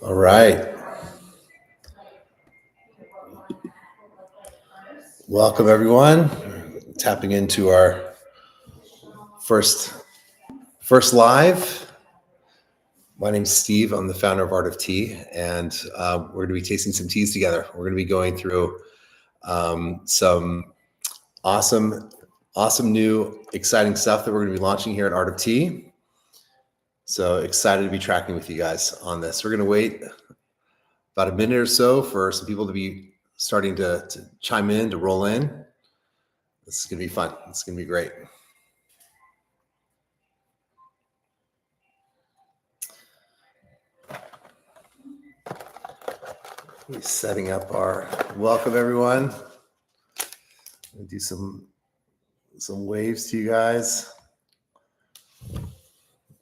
All right. Welcome, everyone. Tapping into our first live. My name's Steve. I'm the founder of Art of Tea, and we're going to be tasting some teas together. We're going to be going through some awesome new, exciting stuff that we're going to be launching here at Art of Tea. So excited to be tracking with you guys on this. We're going to wait about a minute or so for some people to be starting to chime in, to roll in. This is going to be fun. It's going to be great. We're setting up our welcome, everyone. We'll do some waves to you guys.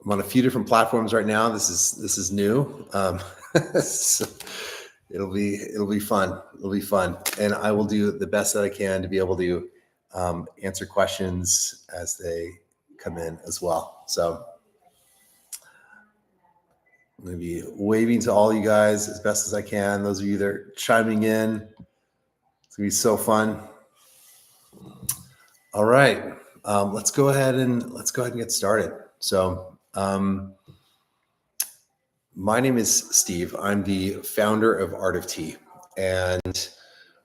I'm on a few different platforms right now. This is new. So it'll be fun. It'll be fun, and I will do the best that I can to be able to answer questions as they come in as well. So I'm going to be waving to all you guys as best as I can. Those of you that are chiming in, it's going to be so fun. All right, let's go ahead and get started. So, my name is Steve. I'm the founder of Art of Tea, and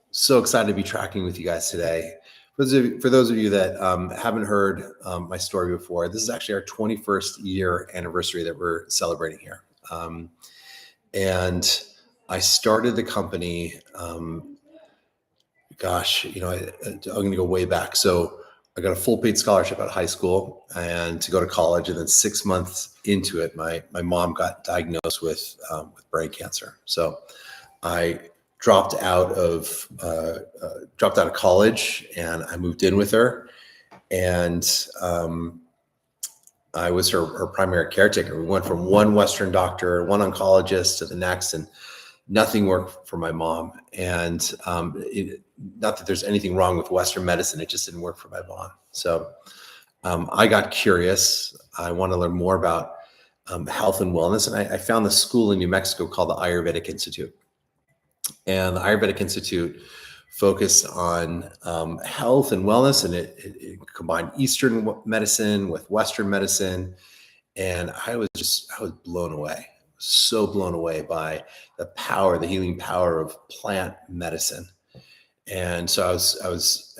so excited to be tracking with you guys today. For those of you that haven't heard my story before, this is actually our 21st year anniversary that we're celebrating here. And I started the company, I'm going to go way back. So I got a full paid scholarship out of high school and to go to college. And then 6 months into it, my mom got diagnosed with brain cancer. So I dropped out of college and I moved in with her. And I was her primary caretaker. We went from one Western doctor, one oncologist to the next, and nothing worked for my mom. And not that there's anything wrong with Western medicine, it just didn't work for my mom. So I got curious. I want to learn more about health and wellness. And I found this school in New Mexico called the Ayurvedic Institute. And the Ayurvedic Institute focused on health and wellness, and it combined Eastern medicine with Western medicine. And I was blown away, so blown away by the healing power of plant medicine. And so I was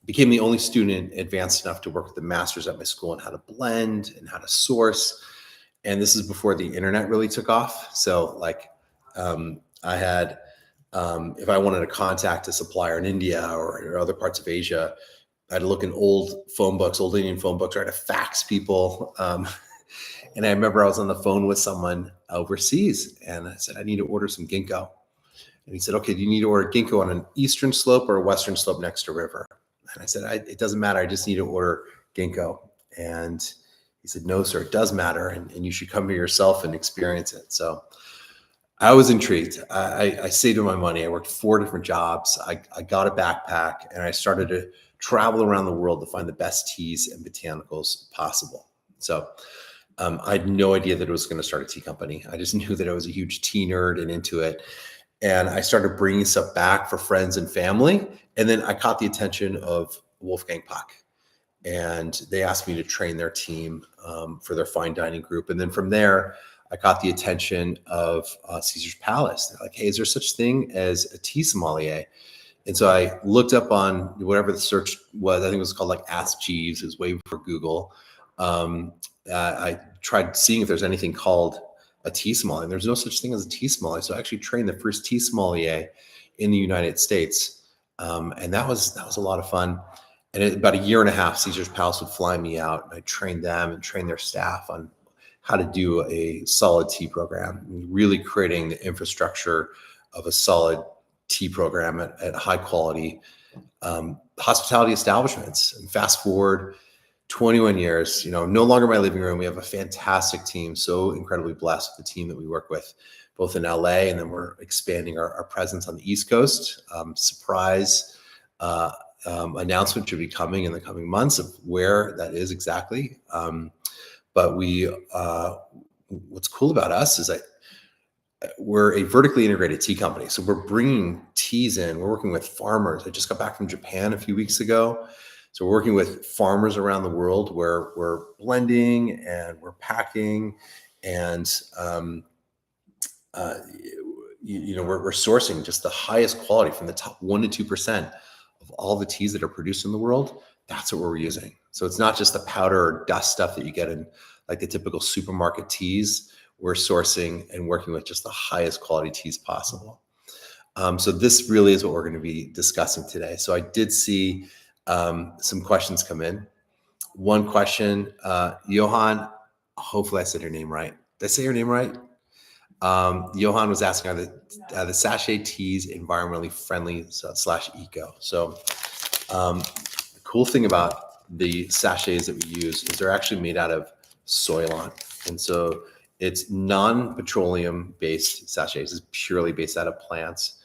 became the only student advanced enough to work with the masters at my school on how to blend and how to source. And this is before the internet really took off. So I had, if I wanted to contact a supplier in India or other parts of Asia, I had to look in old Indian phone books, or I had to fax people. And I remember I was on the phone with someone overseas and I said, I need to order some ginkgo. And he said, okay, do you need to order ginkgo on an eastern slope or a western slope next to a river? And I said, it doesn't matter. I just need to order ginkgo. And he said, no, sir, it does matter. And you should come here yourself and experience it. So I was intrigued. I saved my money. I worked 4 different jobs. I got a backpack and I started to travel around the world to find the best teas and botanicals possible. So I had no idea that it was going to start a tea company. I just knew that I was a huge tea nerd and into it. And I started bringing stuff back for friends and family. And then I caught the attention of Wolfgang Puck. And they asked me to train their team for their fine dining group. And then from there, I caught the attention of Caesar's Palace. They're like, hey, is there such thing as a tea sommelier? And so I looked up on whatever the search was. I think it was called like Ask Jeeves. It was way before Google. I tried seeing if there's anything called a tea sommelier. And there's no such thing as a tea sommelier. So I actually trained the first tea sommelier in the United States. And that was a lot of fun. And about a year and a half, Caesar's Palace would fly me out and I trained them and trained their staff on how to do a solid tea program, really creating the infrastructure of a solid tea program at high quality hospitality establishments. And fast forward 21 years, no longer my living room. We have a fantastic team, so incredibly blessed with the team that we work with, both in LA, and then we're expanding our presence on the East Coast. Surprise announcement should be coming in the coming months of where that is exactly. But what's cool about us is that we're a vertically integrated tea company. So we're bringing teas in. We're working with farmers. I just got back from Japan a few weeks ago. So we're working with farmers around the world where we're blending and we're packing and, uh, we're sourcing just the highest quality from the top 1% to 2% of all the teas that are produced in the world. That's what we're using. So it's not just the powder or dust stuff that you get in like the typical supermarket teas. We're sourcing and working with just the highest quality teas possible. So this really is what we're going to be discussing today. So I did see some questions come in. One question, Johan, hopefully I said your name right. Did I say your name right? Johan was asking, are the sachet teas environmentally friendly slash eco? So the cool thing about the sachets that we use is they're actually made out of soylent. And so it's non-petroleum based sachets. It's purely based out of plants.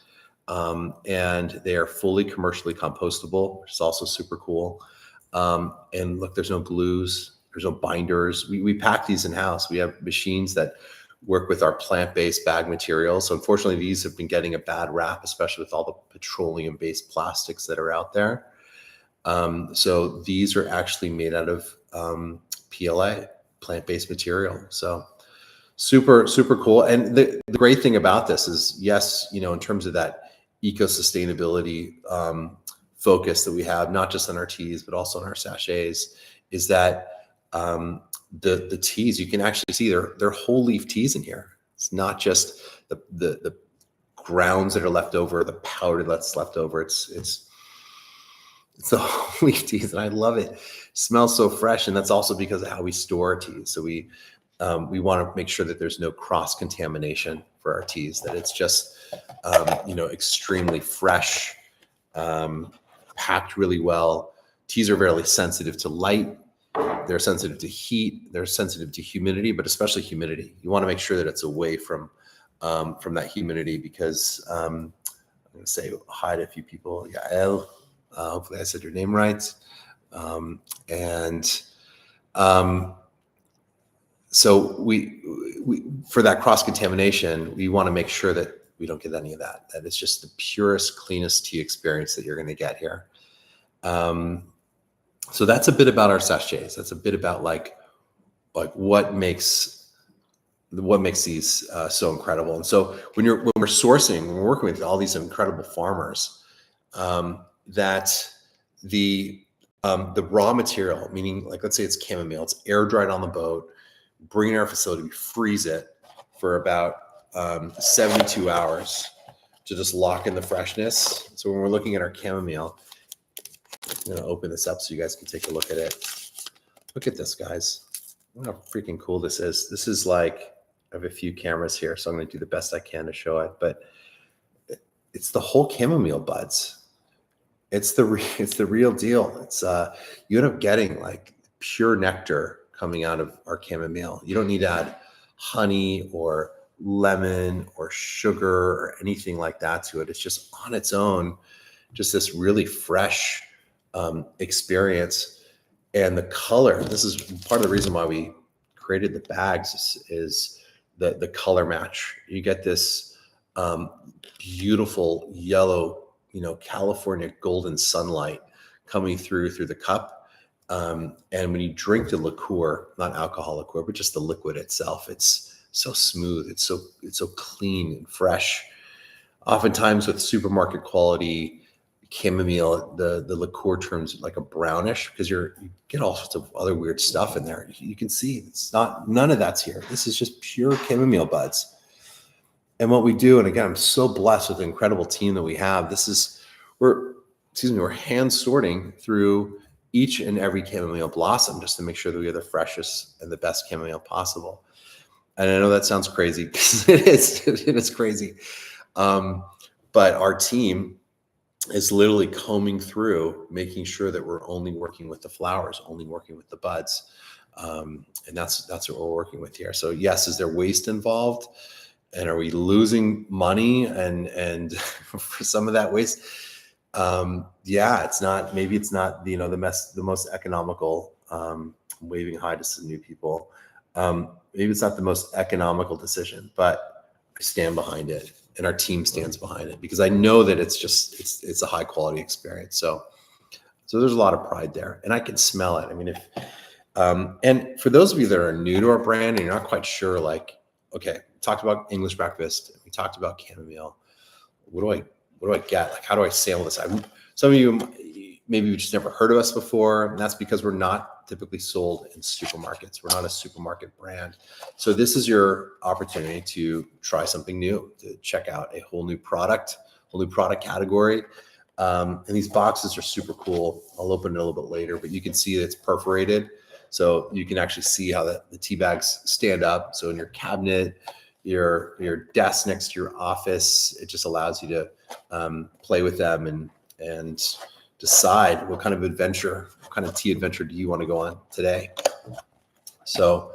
And they are fully commercially compostable, which is also super cool. And look, there's no glues, there's no binders. We pack these in-house. We have machines that work with our plant-based bag materials. So unfortunately, these have been getting a bad rap, especially with all the petroleum-based plastics that are out there. So these are actually made out of PLA, plant-based material. So super, super cool. And the great thing about this is, yes, in terms of that eco-sustainability focus that we have, not just on our teas, but also on our sachets, is that the teas, you can actually see they're whole leaf teas in here. It's not just the grounds that are left over, the powder that's left over. It's the whole leaf teas, and I love it. It smells so fresh, and that's also because of how we store our teas. So we want to make sure that there's no cross contamination for our teas, that it's just extremely fresh, packed really well. Teas are very sensitive to light. They're sensitive to heat. They're sensitive to humidity, but especially humidity. You want to make sure that it's away from that humidity, because I'm going to say hi to a few people. Yael, hopefully I said your name right. So we for that cross contamination, we want to make sure that we don't get any of that. That it's just the purest, cleanest tea experience that you're going to get here. So that's a bit about our sachets. That's a bit about like what makes these so incredible. And so when we're sourcing, when we're working with all these incredible farmers, that the raw material, meaning like let's say it's chamomile, it's air dried on the boat, bring it in our facility, we freeze it for about 72 hours to just lock in the freshness. So when we're looking at our chamomile, I'm going to open this up so you guys can take a look at it. Look at this, guys. Look how freaking cool this is. This is like, I have a few cameras here, so I'm going to do the best I can to show it. But it's the whole chamomile buds. It's the real deal. It's you end up getting like pure nectar coming out of our chamomile. You don't need to add honey or lemon or sugar or anything like that to it. It's just on its own, just this really fresh experience. And the color, this is part of the reason why we created the bags, is the color match. You get this beautiful yellow, California golden sunlight coming through the cup. And when you drink the liqueur, not alcohol liqueur, but just the liquid itself, it's so smooth. It's so clean and fresh. Oftentimes with supermarket quality chamomile, the liqueur turns like a brownish because you get all sorts of other weird stuff in there. You can see none of that's here. This is just pure chamomile buds. And what we do, and again, I'm so blessed with the incredible team that we have. We're hand sorting through each and every chamomile blossom just to make sure that we have the freshest and the best chamomile possible. And I know that sounds crazy, because it is crazy. But our team is literally combing through, making sure that we're only working with the flowers, only working with the buds. And that's what we're working with here. So yes, is there waste involved? And are we losing money and for some of that waste? Yeah, maybe it's not, the most economical, waving hi to some new people. Maybe it's not the most economical decision, but stand behind it, and our team stands behind it, because I know that it's a high quality experience. So there's a lot of pride there, and I can smell it. I mean, and for those of you that are new to our brand and you're not quite sure, like, okay, we talked about English breakfast, we talked about chamomile. What do I get? Like, how do I sell this? Some of you maybe you just never heard of us before, and that's because we're not typically sold in supermarkets. We're not a supermarket brand. So this is your opportunity to try something new, to check out a whole new product category. And these boxes are super cool. I'll open it a little bit later, but you can see that it's perforated. So you can actually see how the tea bags stand up. So in your cabinet, your desk next to your office, it just allows you to play with them and decide what kind of tea adventure do you want to go on today. So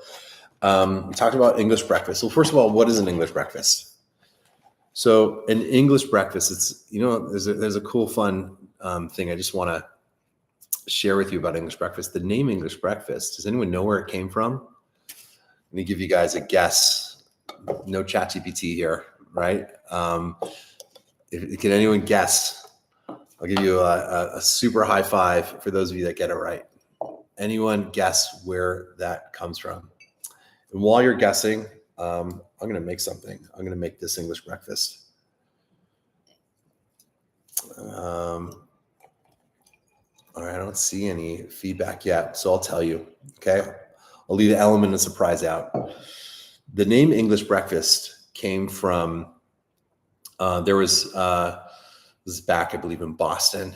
we talked about English breakfast. So first of all, what is an English breakfast? So an English breakfast, it's, there's a cool, fun thing I just want to share with you about English breakfast. The name English breakfast, does anyone know where it came from? Let me give you guys a guess. No ChatGPT here, right? Can anyone guess? I'll give you a super high five for those of you that get it right. Anyone guess where that comes from? And while you're guessing, I'm going to make something. I'm going to make this English breakfast. All right, I don't see any feedback yet, so I'll tell you, okay? I'll leave the element of surprise out. The name English breakfast came from, this is back, I believe, in Boston,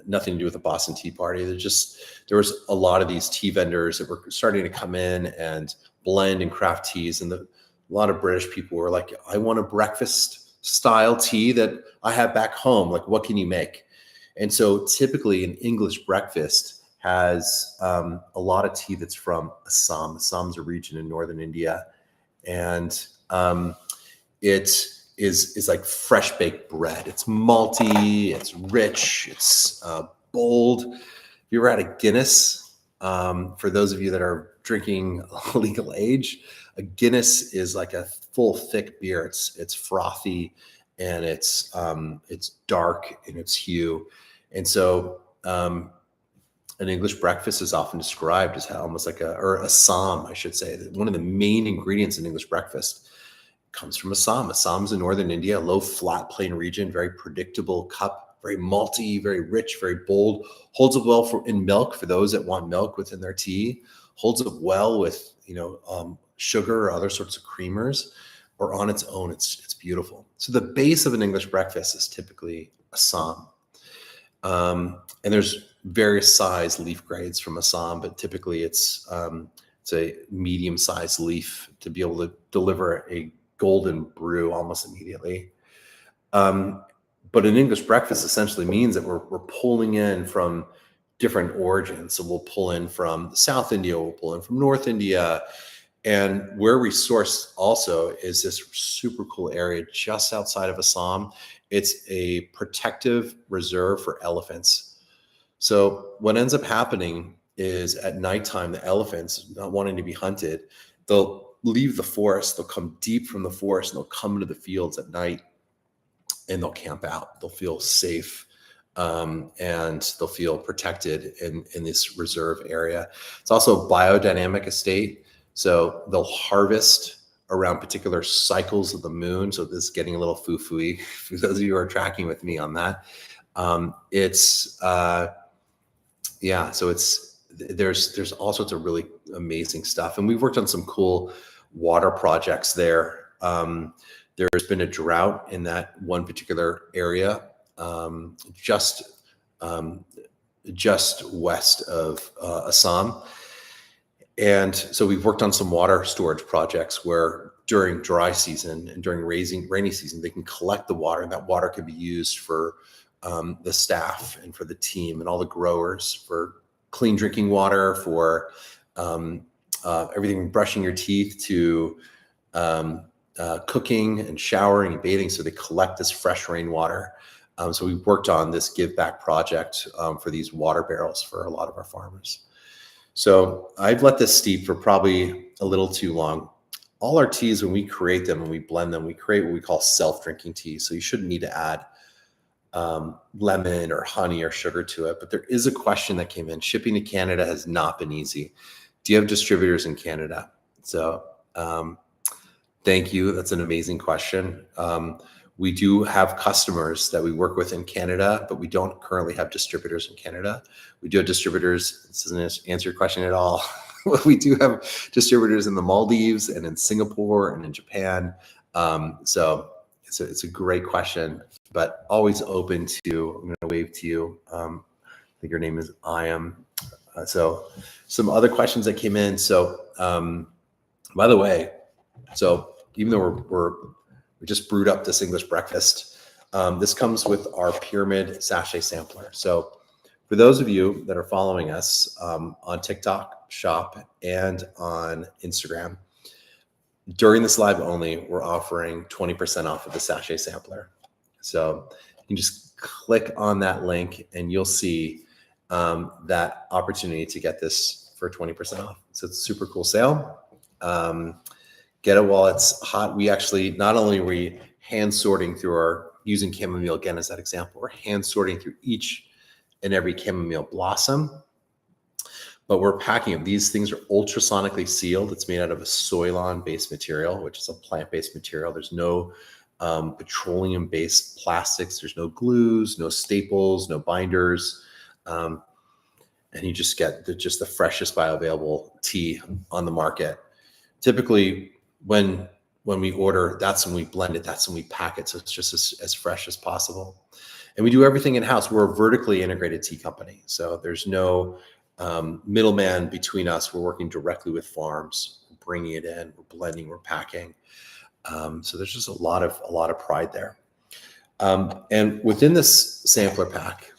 nothing to do with the Boston Tea Party. There was a lot of these tea vendors that were starting to come in and blend and craft teas. And a lot of British people were like, I want a breakfast style tea that I have back home. Like, what can you make? And so typically an English breakfast has a lot of tea that's from Assam. Assam's a region in northern India. And it is like fresh baked bread. It's malty, it's rich, it's bold. Have you ever had a Guinness? For those of you that are drinking legal age, a Guinness is like a full thick beer. It's frothy and it's dark in its hue. And so an English breakfast is often described as almost like or Assam, I should say. One of the main ingredients in English breakfast comes from Assam. Assam's in northern India, a low flat plain region, very predictable cup, very malty, very rich, very bold. Holds up well in milk for those that want milk within their tea. Holds up well with sugar or other sorts of creamers, or on its own. It's beautiful. So the base of an English breakfast is typically Assam, and there's various size leaf grades from Assam, but typically it's a medium-sized leaf to be able to deliver a golden brew almost immediately. But an English breakfast essentially means that we're pulling in from different origins. So we'll pull in from South India, we'll pull in from North India. And where we source also is this super cool area just outside of Assam. It's a protective reserve for elephants. So what ends up happening is at nighttime, the elephants, not wanting to be hunted, they'll leave the forest, they'll come deep from the forest, and they'll come into the fields at night and they'll camp out. They'll feel safe and they'll feel protected in this reserve area. It's also a biodynamic estate. So they'll harvest around particular cycles of the moon. So this is getting a little foo-foo-y for those of you who are tracking with me on that. So there's all sorts of really amazing stuff. And we've worked on some cool water projects there. There's been a drought in that one particular area, just west of Assam. And so we've worked on some water storage projects where during dry season and during rainy season, they can collect the water, and that water can be used for the staff and for the team and all the growers for clean drinking water, for everything from brushing your teeth to cooking and showering and bathing. So they collect this fresh rainwater. So we've worked on this give back project for these water barrels for a lot of our farmers. So I've let this steep for probably a little too long. all our teas, when we create them and we blend them, we create what we call self-drinking teas. So you shouldn't need to add lemon or honey or sugar to it. But there is a question that came in. Shipping to Canada has not been easy. Do you have distributors in Canada? So thank you. That's an amazing question. We do have customers that we work with in Canada, but we don't currently have distributors in Canada. We do have distributors. This doesn't answer your question at all. We do have distributors in the Maldives and in Singapore and in Japan. So it's a great question, but always open to, I'm going to wave to you. I think your name is Iam. So some other questions that came in. So by the way, so even though we just brewed up this English breakfast, this comes with our pyramid sachet sampler. So for those of you that are following us on TikTok Shop and on Instagram, during this live only, we're offering 20% off of the sachet sampler. So you can just click on that link and you'll see that opportunity to get this for 20% off. So it's a super cool sale. Get it while it's hot. We actually, not only are we hand sorting through using chamomile again as that example, we're hand sorting through each and every chamomile blossom, but we're packing them. These things are ultrasonically sealed. It's made out of a Soylon-based material, which is a plant-based material. There's no petroleum-based plastics. There's no glues, no staples, no binders. And you just get the freshest bioavailable tea on the market. Typically, when we order, that's when we blend it, that's when we pack it. So it's just as fresh as possible. And we do everything in-house. We're a vertically integrated tea company. So there's no middleman between us. We're working directly with farms, we're bringing it in, we're blending, we're packing. So there's just a lot of pride there. And within this sampler pack,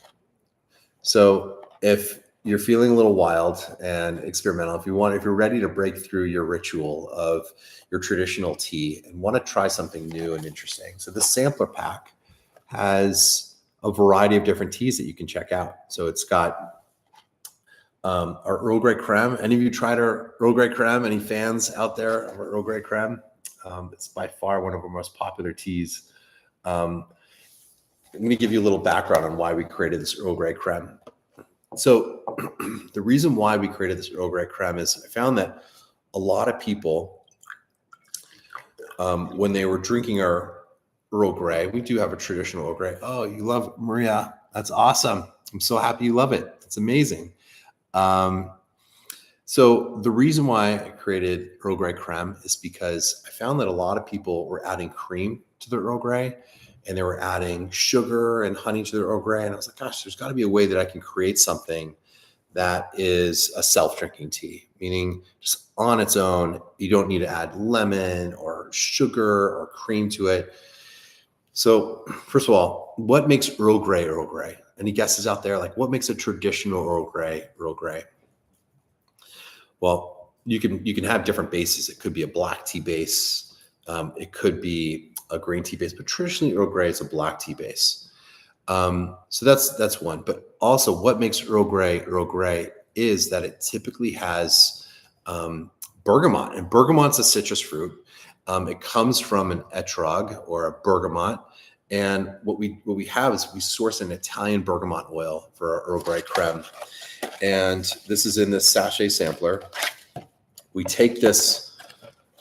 so if you're feeling a little wild and experimental, if you're ready to break through your ritual of your traditional tea and want to try something new and interesting, so the sampler pack has a variety of different teas that you can check out. So it's got our Earl Grey creme. Any of you tried our Earl Grey creme? Any fans out there of our Earl Grey creme? It's by far one of our most popular teas. I'm going to give you a little background on why we created this Earl Grey creme. So the reason why we created this Earl Grey creme is I found that a lot of people, when they were drinking our Earl Grey, we do have a traditional Earl Grey. Oh, you love Maria. That's awesome. I'm so happy you love it. It's amazing. So the reason why I created Earl Grey creme is because I found that a lot of people were adding cream to their Earl Grey and they were adding sugar and honey to their Earl Grey. And I was like, gosh, there's got to be a way that I can create something that is a self-drinking tea, meaning just on its own, you don't need to add lemon or sugar or cream to it. So first of all, what makes Earl Grey Earl Grey? Any guesses out there? Like what makes a traditional Earl Grey Earl Grey? Well, you can have different bases. It could be a black tea base. It could be a green tea base, but traditionally Earl Grey is a black tea base. So that's one. But also what makes Earl Grey is that it typically has bergamot, and bergamot's a citrus fruit. It comes from an etrog or a bergamot. And what we have is we source an Italian bergamot oil for our Earl Grey creme. And this is in this sachet sampler. We take this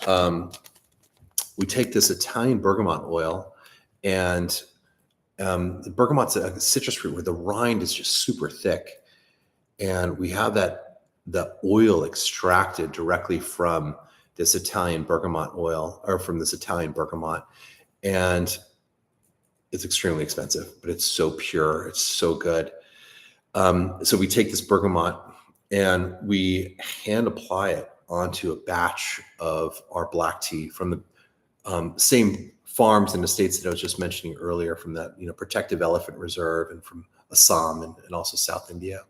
Italian bergamot oil, and the bergamot's a citrus fruit where the rind is just super thick. And we have the oil extracted directly from this Italian bergamot oil, or from this Italian bergamot. And it's extremely expensive, but it's so pure. It's so good. So we take this bergamot and we hand apply it onto a batch of our black tea from the same farms and estates that I was just mentioning earlier, from that protective elephant reserve and from Assam and also South India.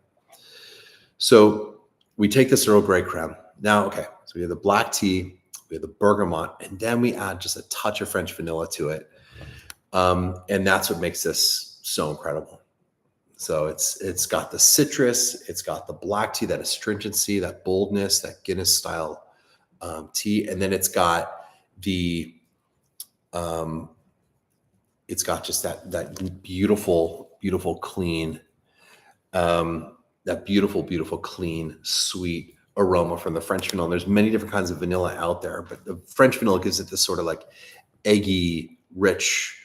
So we take this Earl Grey creme. Now, okay, so we have the black tea, we have the bergamot, and then we add just a touch of French vanilla to it. And that's what makes this so incredible. So it's got the citrus, it's got the black tea, that astringency, that boldness, that Guinness style tea, and then it's got the it's got just that beautiful clean, that beautiful clean sweet aroma from the French vanilla. There's many different kinds of vanilla out there, but the French vanilla gives it this sort of like eggy, rich,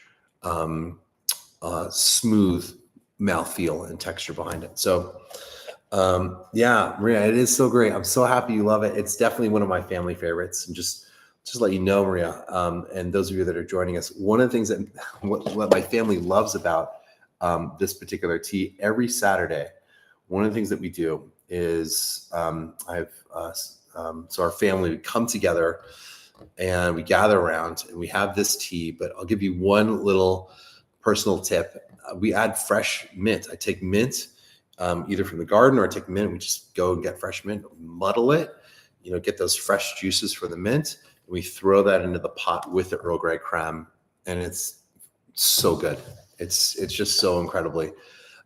smooth mouthfeel and texture behind it. So yeah, Maria, it is so great. I'm so happy you love it. It's definitely one of my family favorites. And just let you know, Maria, and those of you that are joining us, one of the things that what my family loves about this particular tea, every Saturday, one of the things that we do is so our family would come together and we gather around and we have this tea. But I'll give you one little personal tip. We add fresh mint. I take mint either from the garden, or I take mint. We just go and get fresh mint, muddle it, get those fresh juices from the mint. We throw that into the pot with the Earl Grey creme, and it's so good. It's just so incredibly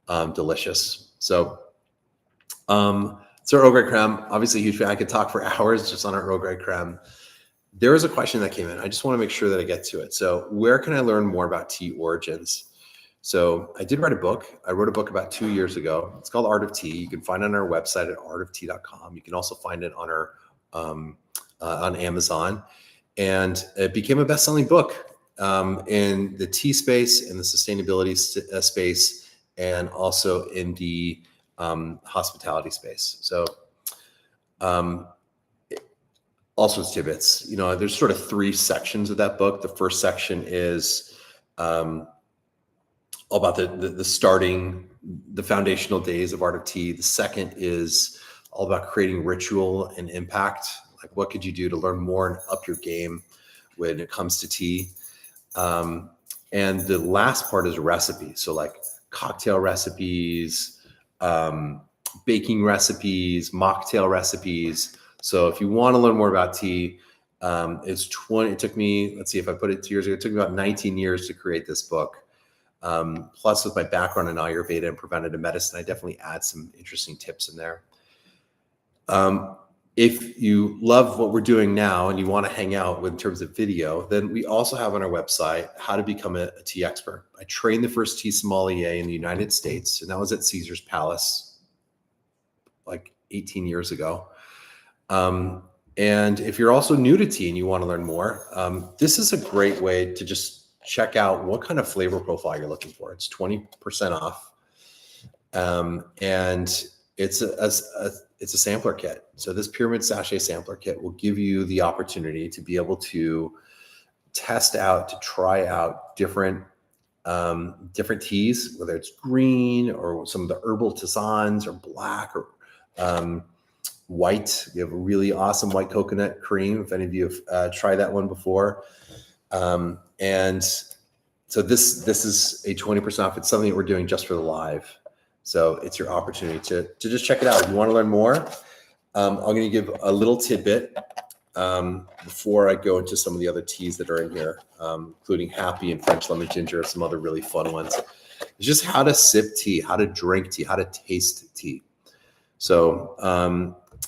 delicious. So, Earl Grey creme, obviously a huge fan. I could talk for hours just on our Earl Grey creme. There is a question that came in. I just want to make sure that I get to it. So, where can I learn more about tea origins? So I did write a book. I wrote a book about 2 years ago. It's called Art of Tea. You can find it on our website at artoftea.com. You can also find it on our on Amazon, and it became a best-selling book in the tea space, in the sustainability space, and also in the hospitality space. So all sorts of tidbits. There's sort of 3 sections of that book. The first section is all about the starting, the foundational days of Art of Tea. The second is all about creating ritual and impact. Like, what could you do to learn more and up your game when it comes to tea? And the last part is recipe. So like cocktail recipes, baking recipes, mocktail recipes. So if you want to learn more about tea, it took me, let's see if I put it 2 years ago, it took me about 19 years to create this book. Plus, with my background in Ayurveda and preventative medicine, I definitely add some interesting tips in there. If you love what we're doing now and you want to hang out in terms of video, then we also have on our website how to become a tea expert. I trained the first tea sommelier in the United States, and that was at Caesar's Palace like 18 years ago. And if you're also new to tea and you want to learn more, this is a great way to just check out what kind of flavor profile you're looking for. It's 20% off. And it's a sampler kit. So this pyramid sachet sampler kit will give you the opportunity to be able to test out, to try out different teas, whether it's green or some of the herbal tisanes or black or white. We have a really awesome white coconut cream, if any of you have tried that one before. And so this is a 20% off. It's something that we're doing just for the live. So it's your opportunity to just check it out. If you want to learn more, I'm going to give a little tidbit before I go into some of the other teas that are in here, including Happy and French Lemon Ginger, some other really fun ones. It's just how to sip tea, how to drink tea, how to taste tea. So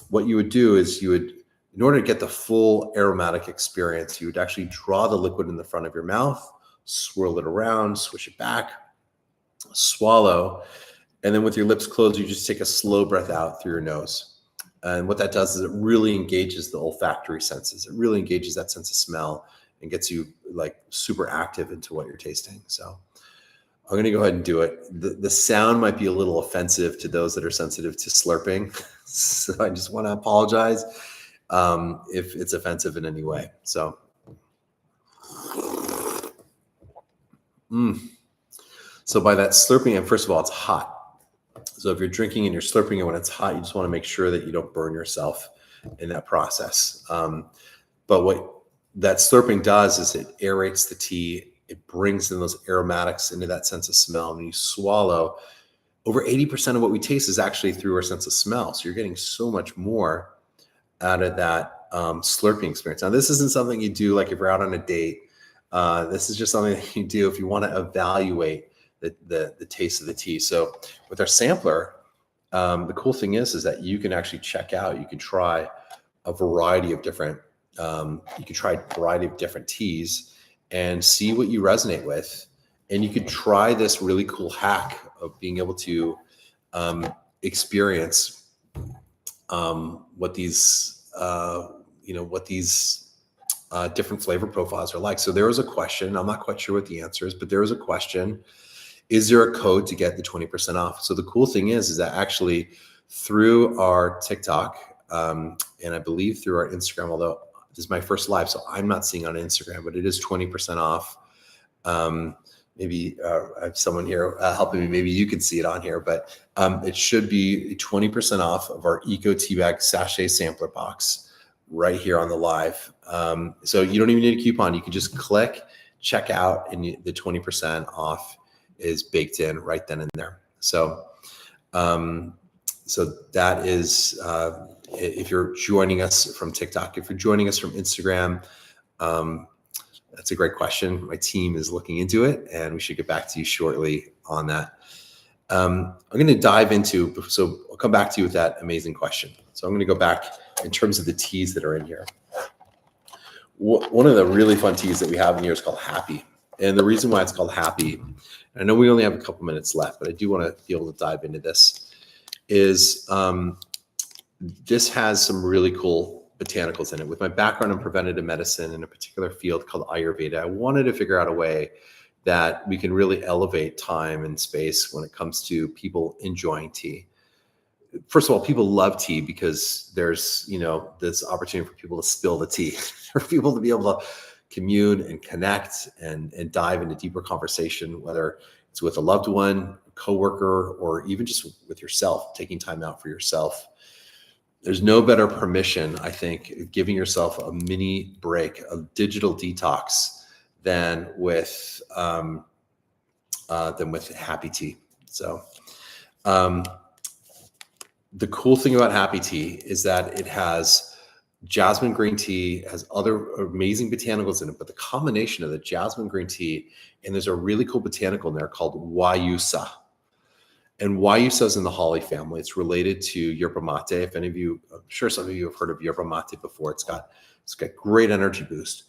what you would do is in order to get the full aromatic experience, you would actually draw the liquid in the front of your mouth, swirl it around, swish it back, swallow, and then with your lips closed, you just take a slow breath out through your nose. And what that does is it really engages the olfactory senses. It really engages that sense of smell and gets you like super active into what you're tasting. So I'm going to go ahead and do it. The sound might be a little offensive to those that are sensitive to slurping. So I just want to apologize if it's offensive in any way. So, so by that slurping, and first of all, it's hot. So if you're drinking and you're slurping it when it's hot, you just want to make sure that you don't burn yourself in that process. But what that slurping does is it aerates the tea. It brings in those aromatics into that sense of smell. When you swallow, over 80% of what we taste is actually through our sense of smell. So you're getting so much more out of that slurping experience. Now, this isn't something you do like if you're out on a date. This is just something that you do if you want to evaluate the taste of the tea. So with our sampler, the cool thing is that you can actually check out, you can try a variety of different You can try a variety of different teas and see what you resonate with. And you could try this really cool hack of being able to experience what these different flavor profiles are like. So there was a question. I'm not quite sure what the answer is, but there was a question. Is there a code to get the 20% off? So the cool thing is that actually through our TikTok, and I believe through our Instagram, although this is my first live, so I'm not seeing on Instagram, but it is 20% off. Maybe I have someone here helping me. Maybe you can see it on here, but it should be 20% off of our Eco Teabag Sachet Sampler Box right here on the live. So you don't even need a coupon. You can just click, check out, and the 20% off is baked in right then and there. So that is, if you're joining us from TikTok, if you're joining us from Instagram, that's a great question. My team is looking into it, and we should get back to you shortly on that. I'm going to dive into, so I'll come back to you with that amazing question. So I'm going to go back in terms of the teas that are in here. One of the really fun teas that we have in here is called Happy. And the reason why it's called Happy, I know we only have a couple minutes left, but I do want to be able to dive into this, is this has some really cool botanicals in it. With my background in preventative medicine in a particular field called Ayurveda, I wanted to figure out a way that we can really elevate time and space when it comes to people enjoying tea. First of all, people love tea because there's, this opportunity for people to spill the tea, for people to be able to commune and connect and dive into deeper conversation, whether it's with a loved one, a coworker, or even just with yourself, taking time out for yourself. There's no better permission, I think, giving yourself a mini break, a digital detox, than with Happy Tea. So the cool thing about Happy Tea is that it has jasmine green tea, has other amazing botanicals in it, but the combination of the jasmine green tea, and there's a really cool botanical in there called Wayusa. And Wayusa is in the holly family. It's related to yerba mate. If any of you, I'm sure some of you have heard of yerba mate before. It's got great energy boost.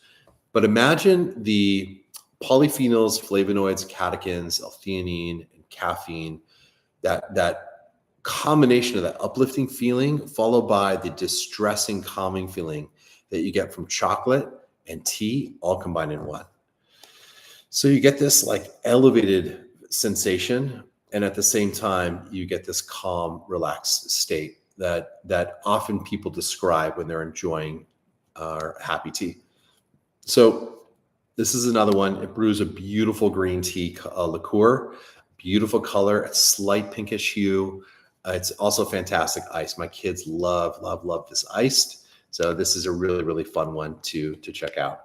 But imagine the polyphenols, flavonoids, catechins, L-theanine, and caffeine, that combination of that uplifting feeling followed by the distressing, calming feeling that you get from chocolate and tea all combined in one. So you get this like elevated sensation, and at the same time, you get this calm, relaxed state that often people describe when they're enjoying our Happy Tea. So this is another one. It brews a beautiful green tea liqueur, beautiful color, a slight pinkish hue. It's also fantastic ice. My kids love this iced. So this is a really, really fun one to check out.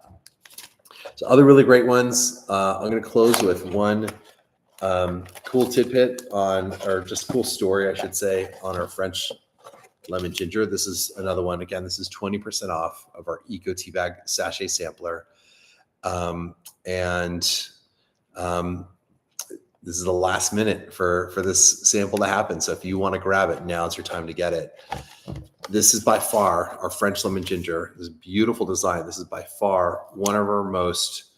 So other really great ones. I'm going to close with one cool tidbit or just cool story, I should say, on our French lemon ginger. This is another one. Again, this is 20% off of our Eco Teabag Sachet Sampler. This is the last minute for this sample to happen. So if you want to grab it, now's your time to get it. This is by far our French lemon ginger. This beautiful design. This is by far one of our most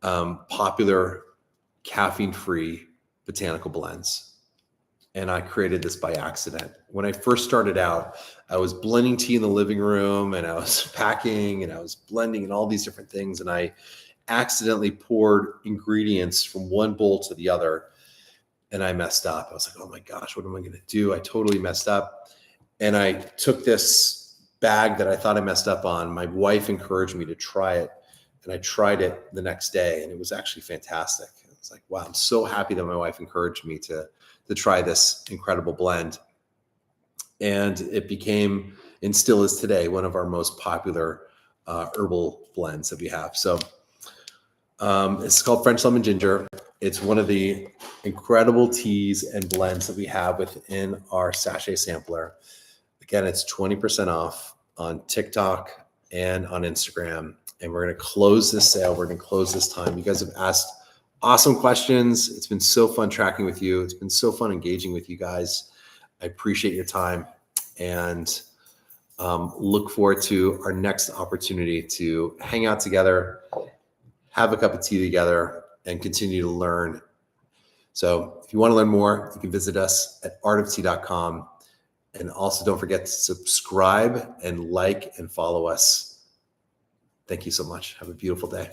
popular caffeine-free botanical blends. And I created this by accident. When I first started out, I was blending tea in the living room, and I was packing, and I was blending and all these different things. And I accidentally poured ingredients from one bowl to the other, and I messed up. I was like, oh my gosh, what am I going to do? I totally messed up. And I took this bag that I thought I messed up on. My wife encouraged me to try it, and I tried it the next day, and it was actually fantastic. I was like, wow, I'm so happy that my wife encouraged me to try this incredible blend. And it became, and still is today, one of our most popular herbal blends that we have. So it's called French Lemon Ginger. It's one of the incredible teas and blends that we have within our sachet sampler. Again, it's 20% off on TikTok and on Instagram. And we're going to close this sale. We're going to close this time. You guys have asked awesome questions. It's been so fun tracking with you. It's been so fun engaging with you guys. I appreciate your time. And Look forward to our next opportunity to hang out together, have a cup of tea together, and continue to learn. So if you want to learn more, you can visit us at artoftea.com. And also don't forget to subscribe and like and follow us. Thank you so much. Have a beautiful day.